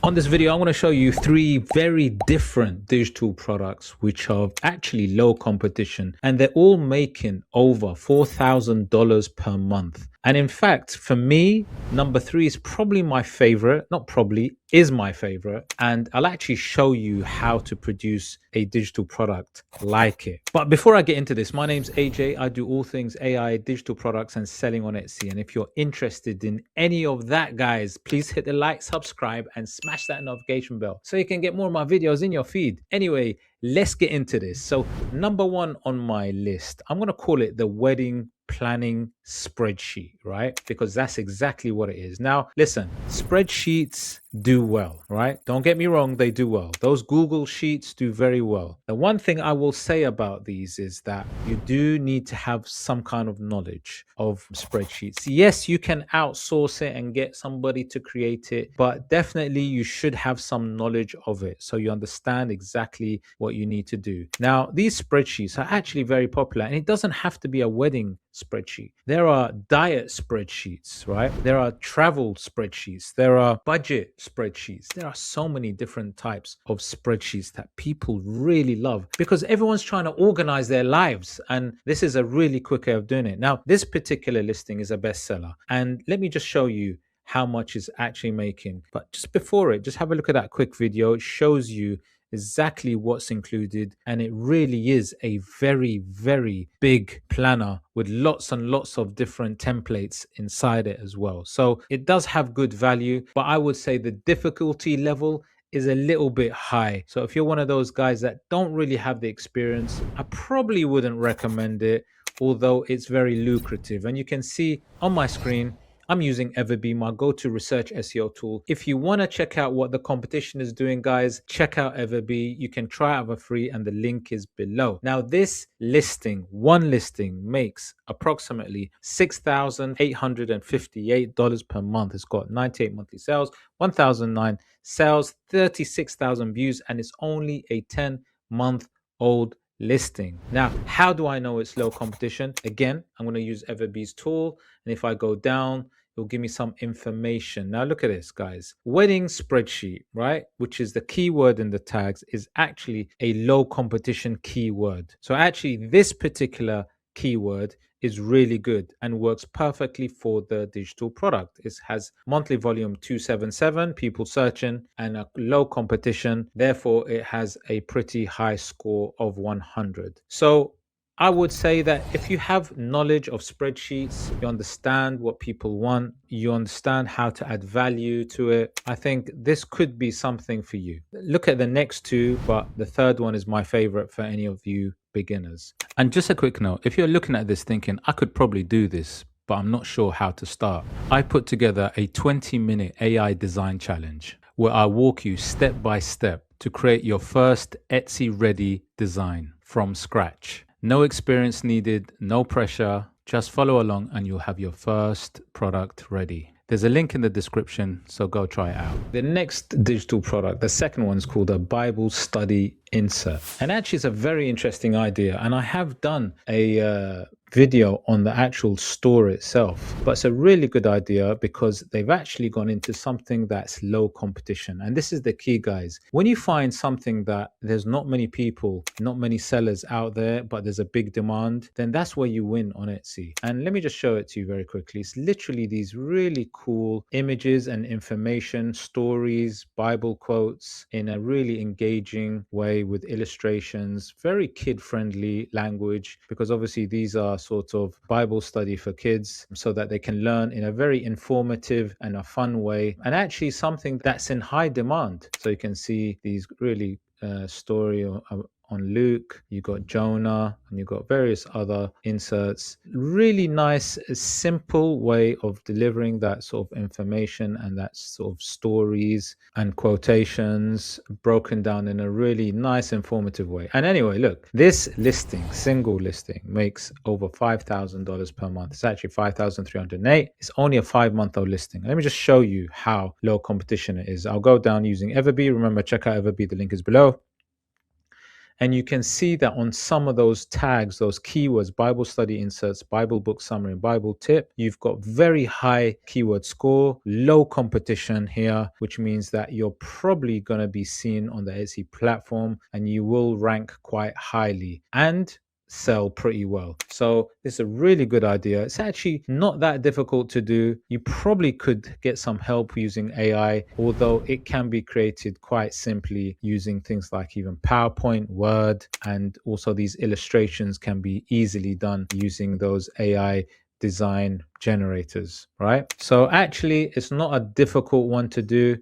On this video, I'm going to show you three very different digital products which are actually low competition, and they're all making over $4,000 per month. And in fact, for me, number three is probably my favorite, not probably, is my favorite. And I'll actually show you how to produce a digital product like it. But before I get into this, my name's AJ. I do all things AI, digital products, and selling on Etsy. And if you're interested in any of that, guys, please hit the like, subscribe, and smash that notification bell so you can get more of my videos in your feed. Anyway, let's get into this. So, number one on my list, I'm going to call it the wedding planning spreadsheet, right? Because that's exactly what it is. Now, listen, spreadsheets do well, right? Don't get me wrong, they do well. Those Google Sheets do very well. The one thing I will say about these is that you do need to have some kind of knowledge of spreadsheets. Yes, you can outsource it and get somebody to create it, but definitely you should have some knowledge of it so you understand exactly what you need to do. Now, these spreadsheets are actually very popular, and it doesn't have to be a wedding spreadsheet. There are diet spreadsheets, right? There are travel spreadsheets. There are budget spreadsheets. There are so many different types of spreadsheets that people really love because everyone's trying to organize their lives. And this is a really quick way of doing it. Now, this particular listing is a bestseller. And let me just show you how much it's actually making. But just before it, just have a look at that quick video. It shows you exactly what's included, and it really is a very, very big planner with lots and lots of different templates inside it as well. So it does have good value, but I would say the difficulty level is a little bit high. So if you're one of those guys that don't really have the experience, I probably wouldn't recommend it, although it's very lucrative. And you can see on my screen, I'm using Everbee, my go-to research SEO tool. If you want to check out what the competition is doing, guys, check out Everbee. You can try it for free, and the link is below. Now, this listing, one listing, makes approximately $6,858 per month. It's got 98 monthly sales, 1,009 sales, 36,000 views, and it's only a 10-month-old listing. Now, how do I know it's low competition? Again, I'm going to use Everbee's tool, and if I go down, it'll give me some information. Now, look at this, guys. Wedding spreadsheet, right? Which is the keyword in the tags, is actually a low competition keyword. So actually, this particular keyword is really good and works perfectly for the digital product. It has monthly volume 277, people searching, and a low competition. Therefore, it has a pretty high score of 100. So I would say that if you have knowledge of spreadsheets, you understand what people want, you understand how to add value to it, I think this could be something for you. Look at the next two, but the third one is my favorite for any of you beginners. And just a quick note, if you're looking at this thinking, I could probably do this, but I'm not sure how to start, I put together a 20-minute AI design challenge where I walk you step by step to create your first Etsy ready design from scratch. No experience needed, no pressure, just follow along and you'll have your first product ready. There's a link in the description, so go try it out. The next digital product, the second one, is called a Bible study insert. And actually it's a very interesting idea, and I have done a video on the actual store itself, but it's a really good idea because they've actually gone into something that's low competition. And this is the key, guys. When you find something that there's not many people, not many sellers out there, but there's a big demand, then that's where you win on Etsy. And let me just show it to you very quickly. It's literally these really cool images and information, stories, Bible quotes in a really engaging way with illustrations, very kid-friendly language, because obviously these are sort of Bible study for kids so that they can learn in a very informative and a fun way, and actually something that's in high demand. So you can see these really story on Luke, you got Jonah, and you got various other inserts. Really nice, simple way of delivering that sort of information and that sort of stories and quotations broken down in a really nice, informative way. And anyway, look, this listing, single listing, makes over $5,000 per month. It's actually 5,308. It's only a 5-month-old listing. Let me just show you how low competition it is. I'll go down using Everbee. Remember, check out Everbee. The link is below. And you can see that on some of those tags, those keywords, Bible study inserts, Bible book summary, and Bible tip, you've got very high keyword score, low competition here, which means that you're probably going to be seen on the Etsy platform and you will rank quite highly and sell pretty well. So it's a really good idea. It's actually not that difficult to do. You probably could get some help using AI, although it can be created quite simply using things like even PowerPoint, Word, and also these illustrations can be easily done using those AI design generators, right? So actually, it's not a difficult one to do.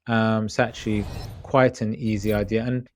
It's actually quite an easy idea, and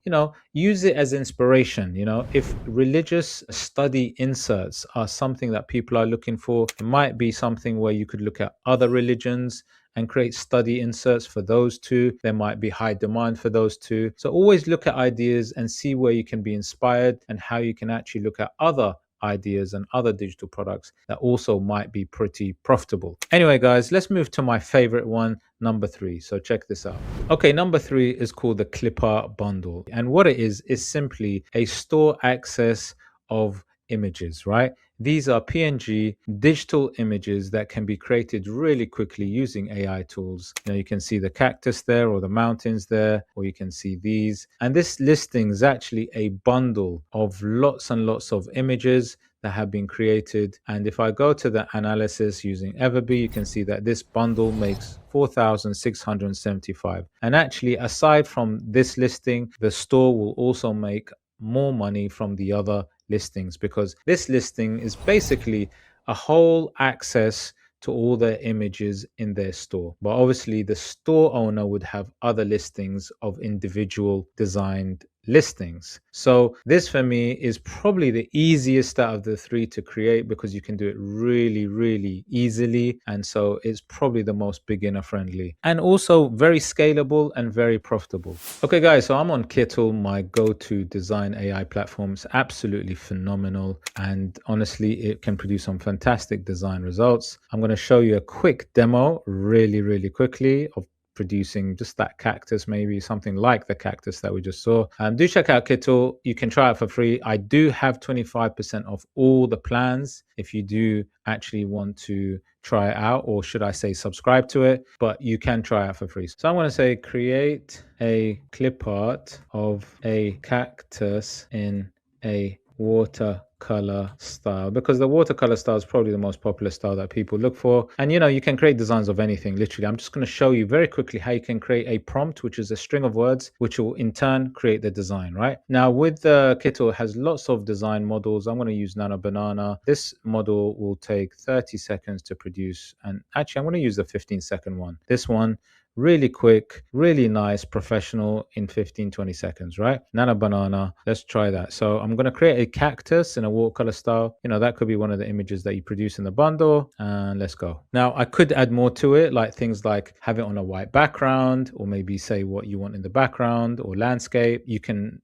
use it as inspiration. If religious study inserts are something that people are looking for, it might be something where you could look at other religions and create study inserts for those two. There might be high demand for those two. So always look at ideas and see where you can be inspired and how you can actually look at other ideas and other digital products that also might be pretty profitable. Anyway, guys, let's move to my favorite one, number 3. So check this out. Okay, number 3 is called the Clipart bundle. And what it is simply a store access of images, right? These are PNG digital images that can be created really quickly using AI tools. You can see the cactus there or the mountains there, or you can see these. And this listing is actually a bundle of lots and lots of images that have been created. And if I go to the analysis using Everbee, you can see that this bundle makes 4,675. And actually, aside from this listing, the store will also make more money from the other listings, because this listing is basically a whole access to all their images in their store. But obviously, the store owner would have other listings of individual designed listings. So this for me is probably the easiest out of the 3 to create, because you can do it really, really easily. And so it's probably the most beginner friendly and also very scalable and very profitable. Okay, guys, so I'm on Kittle, my go-to design AI platform. It's absolutely phenomenal. And honestly, it can produce some fantastic design results. I'm going to show you a quick demo really, really quickly of producing just that cactus, maybe something like the cactus that we just saw. Do check out Kittle. You can try it for free. I do have 25% off all the plans if you do actually want to try it out, or should I say subscribe to it, but you can try it for free. So I'm going to say create a clip art of a cactus in a watercolor style, because the watercolor style is probably the most popular style that people look for. And you can create designs of anything, literally. I'm just going to show you very quickly how you can create a prompt, which is a string of words, which will in turn create the design, right? Now with the Kittle, it has lots of design models. I'm going to use Nano Banana. This model will take 30 seconds to produce, and actually I'm going to use the 15-second one. This one, really quick, really nice, professional in 15-20 seconds, right? Nano Banana, let's try that. So I'm going to create a cactus in a watercolor style. That could be one of the images that you produce in the bundle, and let's go. Now I could add more to it, like things like have it on a white background, or maybe say what you want in the background, or landscape. You can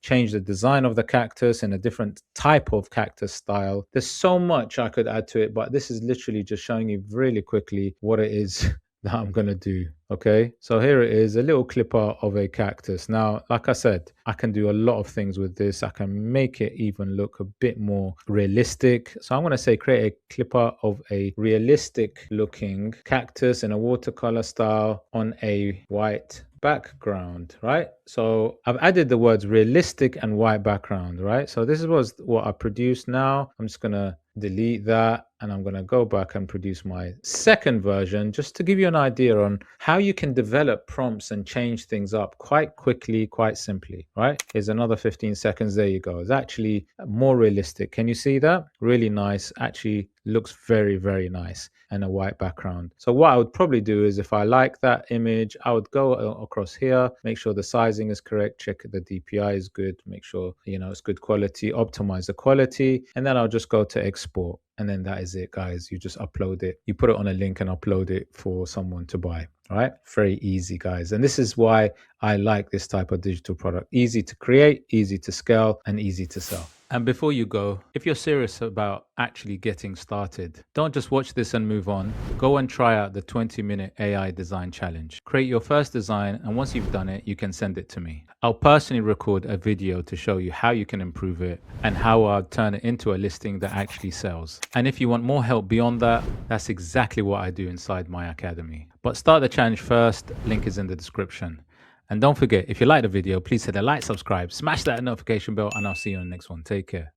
change the design of the cactus in a different type of cactus style. There's so much I could add to it, but this is literally just showing you really quickly what it is that I'm going to do. Okay, so here it is, a little clipper of a cactus. Now, like I said, I can do a lot of things with this. I can make it even look a bit more realistic. So I'm going to say create a clipper of a realistic looking cactus in a watercolor style on a white background, right? So I've added the words realistic and white background, right? So this was what I produced. Now I'm just going to delete that, and I'm going to go back and produce my second version, just to give you an idea on how you can develop prompts and change things up quite quickly, quite simply, right? Here's another 15 seconds. There you go. It's actually more realistic. Can you see that? Really nice. Actually looks very, very nice, and a white background. So what I would probably do is, if I like that image, I would go across here, make sure the sizing is correct, check the DPI is good, make sure it's good quality, optimize the quality, and then I'll just go to export. And then that is it, guys. You just upload it. You put it on a link and upload it for someone to buy. All right. Very easy, guys. And this is why I like this type of digital product. Easy to create, easy to scale, and easy to sell. And before you go, if you're serious about actually getting started, don't just watch this and move on. Go and try out the 20-minute AI design challenge. Create your first design, and once you've done it, you can send it to me. I'll personally record a video to show you how you can improve it and how I'll turn it into a listing that actually sells. And if you want more help beyond that, that's exactly what I do inside my academy. But start the challenge first, link is in the description. And don't forget, if you like the video, please hit the like, subscribe, smash that notification bell, and I'll see you on the next one. Take care.